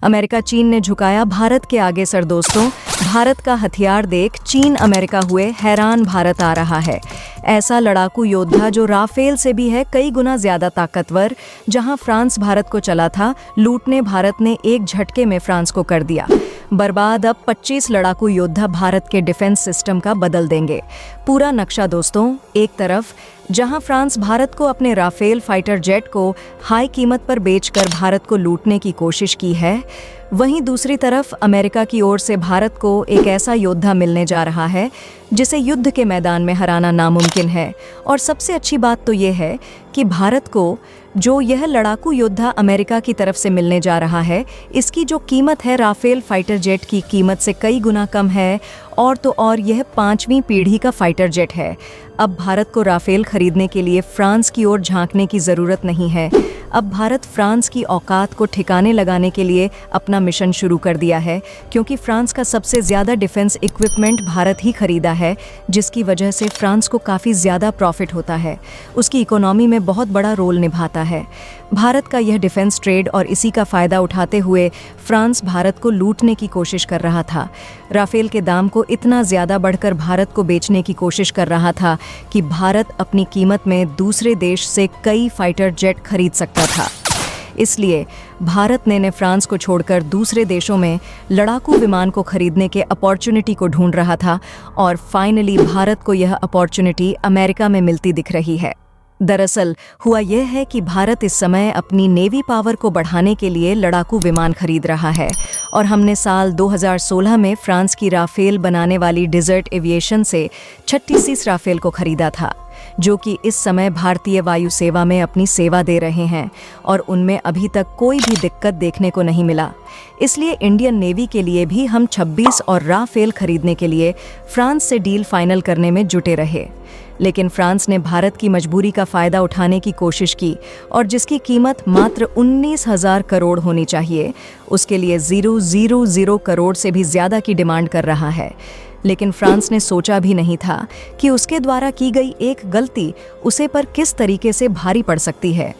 America चीन ने झुकाया भारत के आगे सर दोस्तों। भारत का हथियार देख चीन अमेरिका हुए हैरान, भारत आ रहा है ऐसा लड़ाकू योद्धा जो राफेल से भी है कई गुना ज्यादा ताकतवर। जहां फ्रांस भारत को चला था लूटने, भारत ने एक झटके में फ्रांस को कर दिया बर्बाद। अब 25 लड़ाकू योद्धा भारत के डिफेंस सिस्टम का बदल देंगे पूरा नक्शा दोस्तों। एक तरफ जहां फ्रांस भारत को अपने राफेल फाइटर जेट को हाई कीमत पर बेचकर भारत को लूटने की कोशिश की है, वहीं दूसरी तरफ अमेरिका की ओर से भारत को एक ऐसा योद्धा मिलने जा रहा है जिसे युद्ध के मैदान में हराना नामुमकिन है। और सबसे अच्छी बात तो ये है कि भारत को जो यह लड़ाकू योद्धा अमेरिका की तरफ से मिलने जा रहा है, इसकी जो कीमत है राफेल फाइटर जेट की कीमत से कई गुना कम है। और तो और यह 5वीं पीढ़ी का फाइटर जेट है। अब भारत को राफेल खरीदने के लिए फ्रांस की ओर झांकने की ज़रूरत नहीं है। अब भारत फ्रांस की औकात को ठिकाने लगाने के लिए अपना मिशन शुरू कर दिया है, क्योंकि फ्रांस का सबसे ज़्यादा डिफेंस इक्विपमेंट भारत ही खरीदा है, जिसकी वजह से फ्रांस को काफ़ी ज़्यादा प्रॉफिट होता है, उसकी इकोनॉमी में बहुत बड़ा रोल निभाता है। भारत का यह डिफेंस ट्रेड और इसी का फ़ायदा उठाते हुए फ्रांस भारत को लूटने की कोशिश कर रहा था। राफेल के दाम को इतना ज़्यादा बढ़कर भारत को बेचने की कोशिश कर रहा था कि भारत अपनी कीमत में दूसरे देश से कई फाइटर जेट खरीद सकता था। इसलिए भारत ने फ्रांस को छोड़कर दूसरे देशों में लड़ाकू विमान को खरीदने के अपॉर्चुनिटी को ढूंढ रहा था और फाइनली भारत को यह अपॉर्चुनिटी अमेरिका में मिलती दिख रही है। दरअसल हुआ यह है कि भारत इस समय अपनी नेवी पावर को बढ़ाने के लिए लड़ाकू विमान खरीद रहा है और हमने साल 2016 में फ्रांस की राफेल बनाने वाली डेजर्ट एविएशन से 36 राफेल को खरीदा था, जो कि इस समय भारतीय वायु सेवा में अपनी सेवा दे रहे हैं और उनमें अभी तक कोई भी दिक्कत देखने को नहीं मिला। इसलिए इंडियन नेवी के लिए भी हम 26 और राफेल खरीदने के लिए फ्रांस से डील फाइनल करने में जुटे रहे। लेकिन फ्रांस ने भारत की मजबूरी का फ़ायदा उठाने की कोशिश की और जिसकी कीमत मात्र 19,000 करोड़ होनी चाहिए, उसके लिए 000 करोड़ से भी ज़्यादा की डिमांड कर रहा है। लेकिन फ्रांस ने सोचा भी नहीं था कि उसके द्वारा की गई एक गलती उसे पर किस तरीके से भारी पड़ सकती है।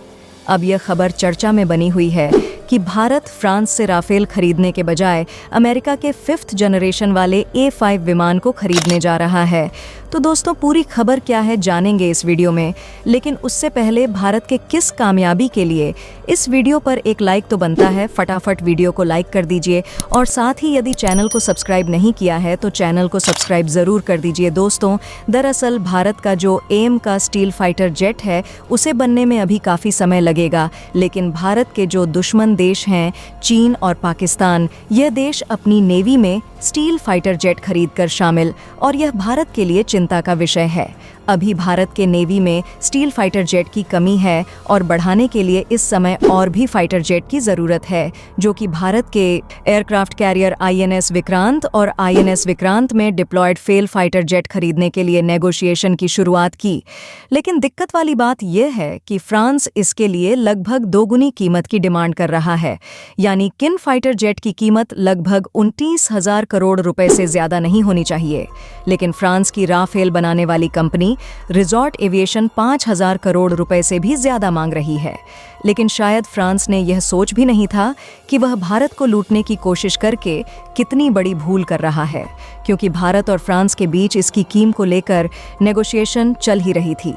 अब यह खबर चर्चा में बनी हुई है कि भारत फ्रांस से राफेल खरीदने के बजाय अमेरिका के 5th जनरेशन वाले A5 विमान को खरीदने जा रहा है। तो दोस्तों पूरी खबर क्या है जानेंगे इस वीडियो में, लेकिन उससे पहले भारत के किस कामयाबी के लिए इस वीडियो पर एक लाइक तो बनता है। फटाफट वीडियो को लाइक कर दीजिए और साथ ही यदि चैनल को सब्सक्राइब नहीं किया है तो चैनल को सब्सक्राइब ज़रूर कर दीजिए। दोस्तों दरअसल भारत का जो एम का स्टील फाइटर जेट है उसे बनने में अभी काफ़ी समय लगेगा, लेकिन भारत के जो दुश्मन देश हैं चीन और पाकिस्तान, यह देश अपनी नेवी में स्टील फाइटर जेट खरीदकर शामिल, और यह भारत के लिए चिंता का विषय है। अभी भारत के नेवी में स्टील फाइटर जेट की कमी है और बढ़ाने के लिए इस समय और भी फाइटर जेट की ज़रूरत है, जो कि भारत के एयरक्राफ्ट कैरियर INS विक्रांत और INS विक्रांत में डिप्लॉयड फेल फाइटर जेट खरीदने के लिए नेगोशिएशन की शुरुआत की। लेकिन दिक्कत वाली बात यह है कि फ्रांस इसके लिए लगभग दोगुनी कीमत की डिमांड कर रहा है, यानी किन फाइटर जेट की कीमत लगभग 29,000 करोड़ रुपए से ज़्यादा नहीं होनी चाहिए। लेकिन फ्रांस की राफेल बनाने वाली कंपनी रिजॉर्ट एविएशन 5,000 करोड़ रुपए से भी ज्यादा मांग रही है। लेकिन शायद फ्रांस ने यह सोच भी नहीं था कि वह भारत को लूटने की कोशिश करके कितनी बड़ी भूल कर रहा है, क्योंकि भारत और फ्रांस के बीच इसकी कीमत को लेकर नेगोशिएशन चल ही रही थी।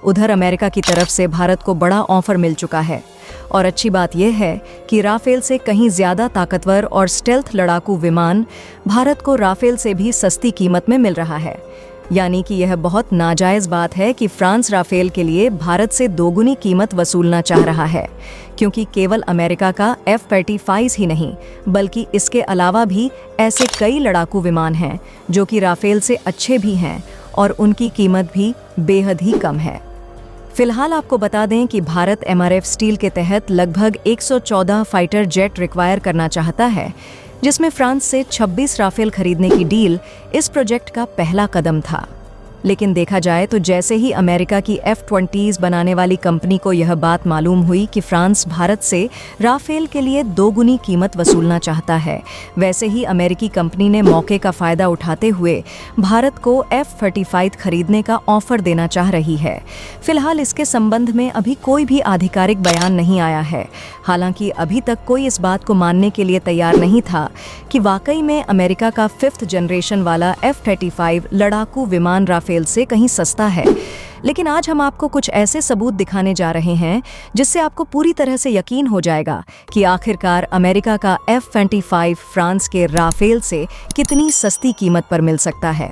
उधर अमेरिका की तरफ से भारत को बड़ा ऑफर मिल चुका है और अच्छी बात यह है कि राफेल से कहीं ज्यादा ताकतवर और स्टेल्थ लड़ाकू विमान भारत को राफेल से भी सस्ती कीमत में मिल रहा है। यानी कि यह बहुत नाजायज़ बात है कि फ्रांस राफेल के लिए भारत से दोगुनी कीमत वसूलना चाह रहा है, क्योंकि केवल अमेरिका का F-35 ही नहीं बल्कि इसके अलावा भी ऐसे कई लड़ाकू विमान हैं जो कि राफेल से अच्छे भी हैं और उनकी कीमत भी बेहद ही कम है। फिलहाल आपको बता दें कि भारत MRF स्टील के तहत लगभग 114 फाइटर जेट रिक्वायर करना चाहता है, जिसमें फ्रांस से 26 राफेल खरीदने की डील इस प्रोजेक्ट का पहला कदम था। लेकिन देखा जाए तो जैसे ही अमेरिका की F-20s बनाने वाली कंपनी को यह बात मालूम हुई कि फ्रांस भारत से राफेल के लिए दोगुनी कीमत वसूलना चाहता है, वैसे ही अमेरिकी कंपनी ने मौके का फायदा उठाते हुए भारत को F-35 खरीदने का ऑफर देना चाह रही है। फिलहाल इसके संबंध में अभी कोई भी आधिकारिक बयान नहीं आया है। हालांकि अभी तक कोई इस बात को मानने के लिए तैयार नहीं था कि वाकई में अमेरिका का 5th जनरेशन वाला F-35 लड़ाकू विमान राफेल से कहीं सस्ता है। लेकिन आज हम आपको कुछ ऐसे सबूत दिखाने जा रहे हैं जिससे आपको पूरी तरह से यकीन हो जाएगा कि आखिरकार अमेरिका का F-25 फ्रांस के राफेल से कितनी सस्ती कीमत पर मिल सकता है।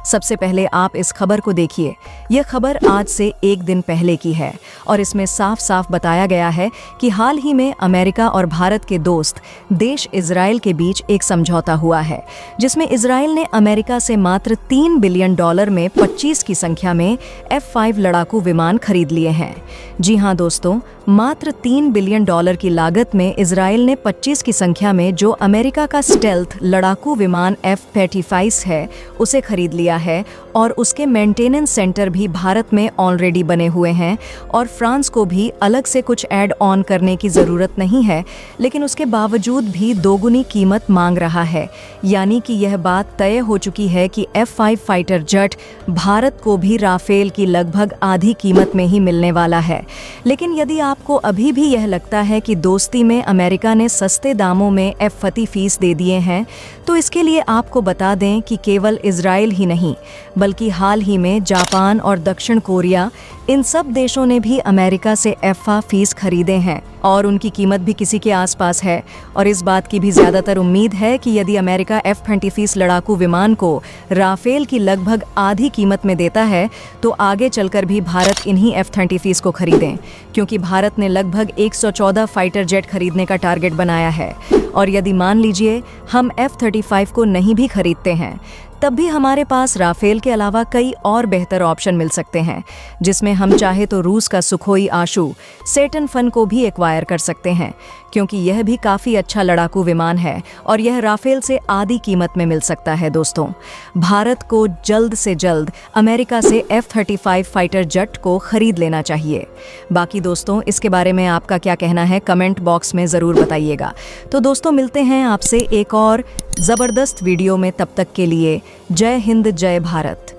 सबसे पहले आप इस खबर को देखिए। यह खबर आज से एक दिन पहले की है और इसमें साफ साफ बताया गया है कि हाल ही में अमेरिका और भारत के दोस्त देश इजराइल के बीच एक समझौता हुआ है, जिसमें इजराइल ने अमेरिका से मात्र $3 बिलियन में 25 की संख्या में F-5 लड़ाकू विमान खरीद लिए हैं। जी हाँ दोस्तों, मात्र $3 बिलियन की लागत में इजराइल ने 25 की संख्या में जो अमेरिका का स्टेल्थ लड़ाकू विमान F-35 है उसे खरीद लिया है और उसके मेंटेनेंस सेंटर भी भारत में ऑलरेडी बने हुए हैं और फ्रांस को भी अलग से कुछ ऐड ऑन करने की ज़रूरत नहीं है, लेकिन उसके बावजूद भी दोगुनी कीमत मांग रहा है। यानी कि यह बात तय हो चुकी है कि F-5 फाइटर जेट भारत को भी राफेल की लगभग आधी कीमत में ही मिलने वाला है। लेकिन यदि आपको अभी भी यह लगता है कि दोस्ती में अमेरिका ने सस्ते दामों में F-35 दे दिए हैं, तो इसके लिए आपको बता दें कि केवल इजराइल ही नहीं बल्कि हाल ही में जापान और दक्षिण कोरिया, इन सब देशों ने भी अमेरिका से F-35 खरीदे हैं और उनकी कीमत भी किसी के आसपास है। और इस बात की भी ज़्यादातर उम्मीद है कि यदि अमेरिका F-35 लड़ाकू विमान को राफेल की लगभग आधी कीमत में देता है तो आगे चलकर भी भारत इन्हीं F-35 को खरीदें, क्योंकि भारत ने लगभग 114 फाइटर जेट खरीदने का टारगेट बनाया है। और यदि मान लीजिए हम F-35 को नहीं भी खरीदते हैं, तब भी हमारे पास राफेल के अलावा कई और बेहतर ऑप्शन मिल सकते हैं, जिसमें हम चाहे तो रूस का सुखोई आशु सेटन फन को भी एक्वायर कर सकते हैं, क्योंकि यह भी काफ़ी अच्छा लड़ाकू विमान है और यह राफेल से आधी कीमत में मिल सकता है। दोस्तों, भारत को जल्द से जल्द अमेरिका से F-35 फाइटर जेट को खरीद लेना चाहिए। बाकी दोस्तों, इसके बारे में आपका क्या कहना है कमेंट बॉक्स में ज़रूर बताइएगा। तो दोस्तों, मिलते हैं आपसे एक और ज़बरदस्त वीडियो में। तब तक के लिए जय हिंद, जय भारत।